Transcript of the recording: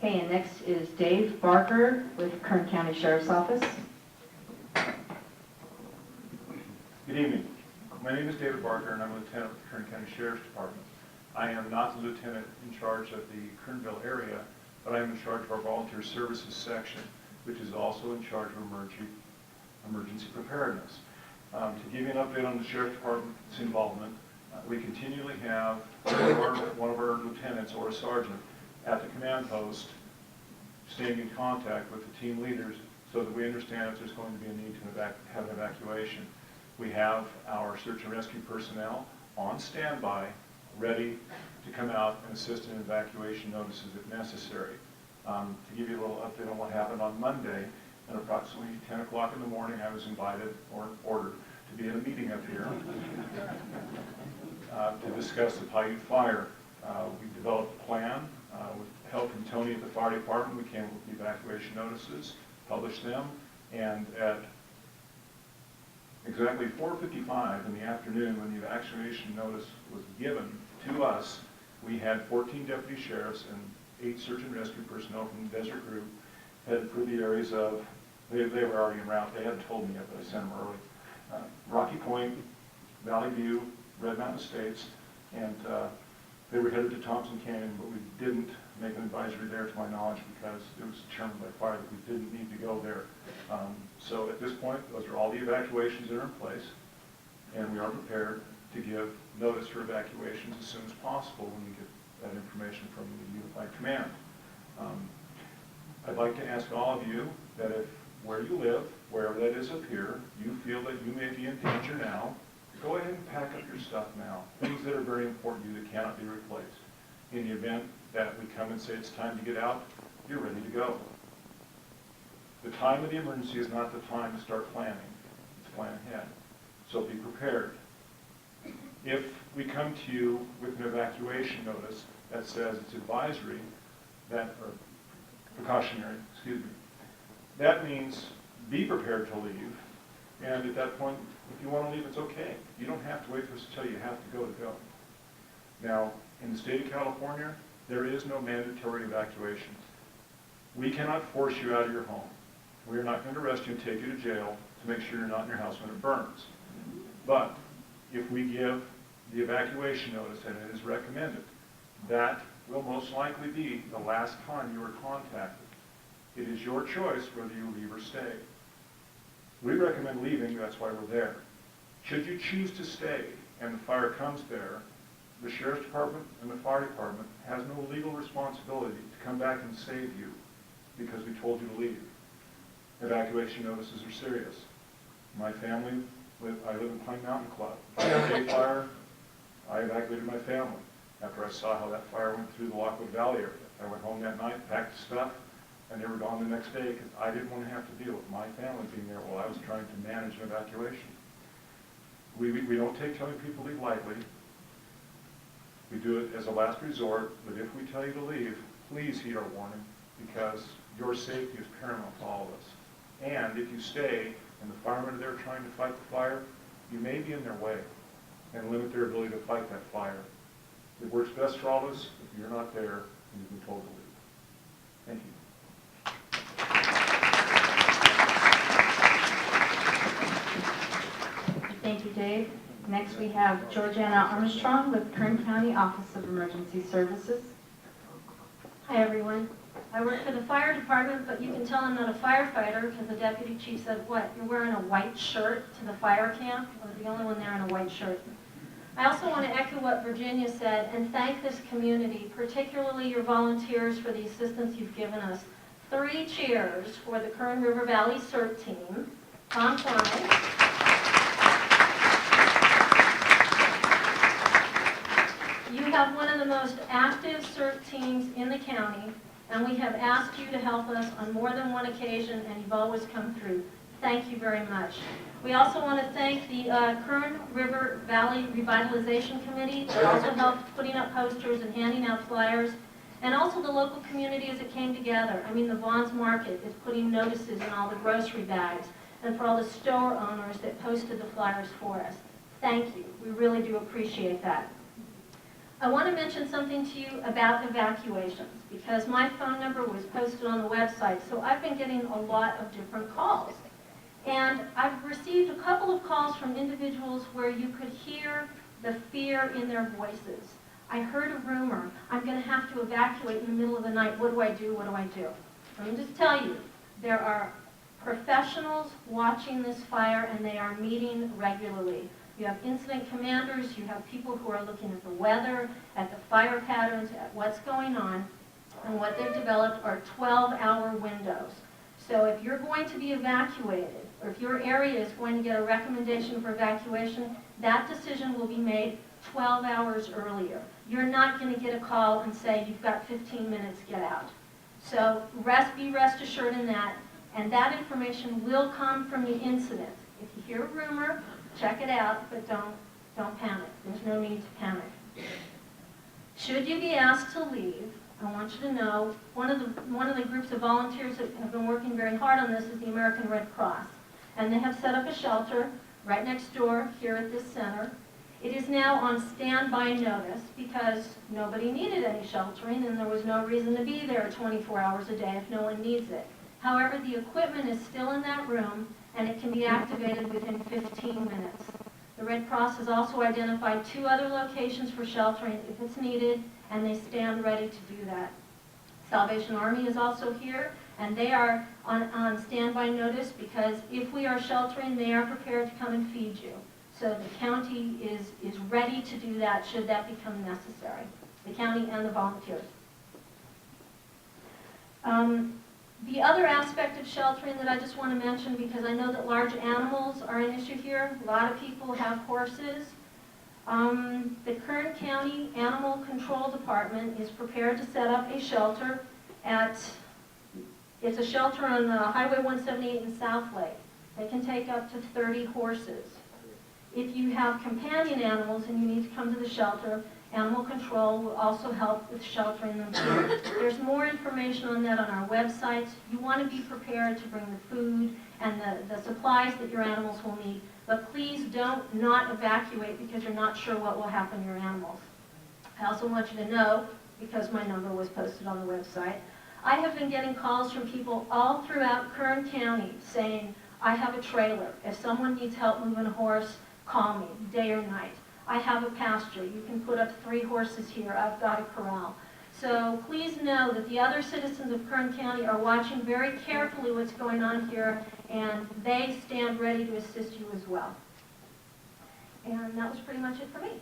Okay, and next is Dave Barker with Kern County Sheriff's Office. Good evening. My name is David Barker, and I'm a lieutenant with the Kern County Sheriff's Department. I am not the lieutenant in charge of the Kernville area, but I am in charge of our volunteer services section, which is also in charge of emergency preparedness. To give you an update on the Sheriff's Department's involvement, we continually have one of our lieutenants or a sergeant at the command post staying in contact with the team leaders so that we understand if there's going to be a need to have an evacuation. We have our search and rescue personnel on standby, ready to come out and assist in evacuation notices if necessary. To give you a little update on what happened on Monday, at approximately 10 o'clock in the morning, I was invited or ordered to be at a meeting up here to discuss the Puite Fire. We developed a plan with help from Tony at the fire department. We came up with the evacuation notices, published them, and at exactly 4:55 in the afternoon, when the evacuation notice was given to us, we had 14 deputy sheriffs and 8 search and rescue personnel from the desert group headed for the areas of, they were already en route, they hadn't told me yet, but I sent them early. Rocky Point, Valley View, Red Mountain Estates, and they were headed to Thompson Canyon, but we didn't make an advisory there to my knowledge because it was determined by fire that we didn't need to go there. So at this point, those are all the evacuations that are in place, and we are prepared to give notice for evacuations as soon as possible when we get that information from the Unified Command. I'd like to ask all of you that if where you live, wherever that is up here, you feel that you may be in danger now, go ahead and pack up your stuff now. Things that are very important to you that cannot be replaced. In the event that we come and say it's time to get out, you're ready to go. The time of the emergency is not the time to start planning. It's plan ahead. So be prepared. If we come to you with an evacuation notice that says it's advisory, or precautionary, excuse me, that means be prepared to leave. And at that point, if you want to leave, it's okay. You don't have to wait for us to tell you have to go. Now, in the state of California, there is no mandatory evacuation. We cannot force you out of your home. We are not going to arrest you and take you to jail to make sure you're not in your house when it burns. But if we give the evacuation notice and it is recommended, that will most likely be the last time you are contacted. It is your choice whether you leave or stay. We recommend leaving, that's why we're there. Should you choose to stay and the fire comes there, the Sheriff's Department and the Fire Department has no legal responsibility to come back and save you because we told you to leave. Evacuation notices are serious. My family, I live in Pine Mountain Club. Puite Fire, I evacuated my family after I saw how that fire went through the Lockwood Valley area. I went home that night, packed the stuff, and they were gone the next day because I didn't want to have to deal with my family being there while I was trying to manage an evacuation. We don't take telling people to leave lightly. We do it as a last resort, but if we tell you to leave, please heed our warning because your safety is paramount to all of us. And if you stay and the firemen are there trying to fight the fire, you may be in their way and limit their ability to fight that fire. It works best for all of us if you're not there and you've been told to leave. Thank you. Thank you, Dave. Next we have Georgiana Armstrong with Kern County Office of Emergency Services. Hi everyone. I work for the fire department, but you can tell I'm not a firefighter because the deputy chief said, what, you're wearing a white shirt to the fire camp? I was the only one there in a white shirt. I also want to echo what Virginia said and thank this community, particularly your volunteers, for the assistance you've given us. 3 cheers for the Kern River Valley CERT team. Tom Klein. You have one of the most active CERT teams in the county, and we have asked you to help us on more than one occasion, and you've always come through. Thank you very much. We also want to thank the Kern River Valley Revitalization Committee that also helped putting up posters and handing out flyers, and also the local community as it came together. I mean, the Vaughn's Market is putting notices in all the grocery bags, and for all the store owners that posted the flyers for us. Thank you. We really do appreciate that. I want to mention something to you about evacuations, because my phone number was posted on the website, so I've been getting a lot of different calls. And I've received a couple of calls from individuals where you could hear the fear in their voices. I heard a rumor, I'm going to have to evacuate in the middle of the night. What do I do? What do I do? Let me just tell you, there are professionals watching this fire, and they are meeting regularly. You have incident commanders, you have people who are looking at the weather, at the fire patterns, at what's going on, and what they've developed are 12-hour windows. So if you're going to be evacuated, or if your area is going to get a recommendation for evacuation, that decision will be made 12 hours earlier. You're not going to get a call and say, you've got 15 minutes, get out. So be rest assured in that, and that information will come from the incident. If you hear a rumor, check it out, but don't panic. There's no need to panic. Should you be asked to leave, I want you to know, one of the groups of volunteers that have been working very hard on this is the American Red Cross. And they have set up a shelter right next door here at this center. It is now on standby notice because nobody needed any sheltering and there was no reason to be there 24 hours a day if no one needs it. However, the equipment is still in that room and it can be activated within 15 minutes. The Red Cross has also identified 2 other locations for sheltering if it's needed, and they stand ready to do that. Salvation Army is also here, and they are on standby notice because if we are sheltering, they are prepared to come and feed you. So the county is ready to do that should that become necessary, the county and the volunteers. The other aspect of sheltering that I just want to mention, because I know that large animals are an issue here. A lot of people have horses. The Kern County Animal Control Department is prepared to set up a shelter it's a shelter on Highway 178 in South Lake. They can take up to 30 horses. If you have companion animals and you need to come to the shelter, Animal Control will also help with sheltering them too. There's more information on that on our website. You want to be prepared to bring the food and the supplies that your animals will need. But please don't not evacuate because you're not sure what will happen to your animals. I also want you to know, because my number was posted on the website, I have been getting calls from people all throughout Kern County saying, I have a trailer. If someone needs help moving a horse, call me, day or night. I have a pasture. You can put up 3 horses here. I've got a corral. So please know that the other citizens of Kern County are watching very carefully what's going on here, and they stand ready to assist you as well. And that was pretty much it for me.